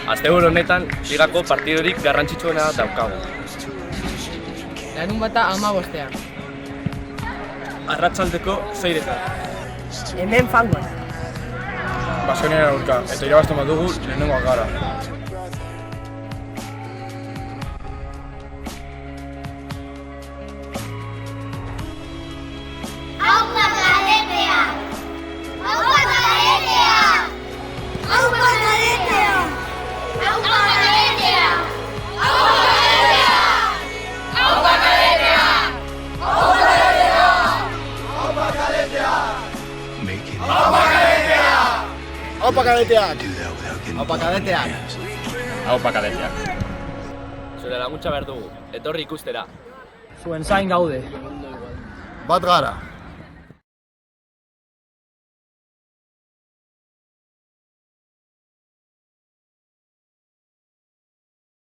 Asteburu honetan, ligako partidorik garrantzitsuena daukagu. Larunbata 15-ean. Arratsaldeko 6-etan. Hemen fangoan. Baskoniaren aurka, eta irabazten badugu lehenengoak gara. Aupa kadeteak! Aupa kadeteak! Aupa kadeteak. Zure laguntza behar dugu, etorri ikustera. Zuen zain gaude. Bat gara!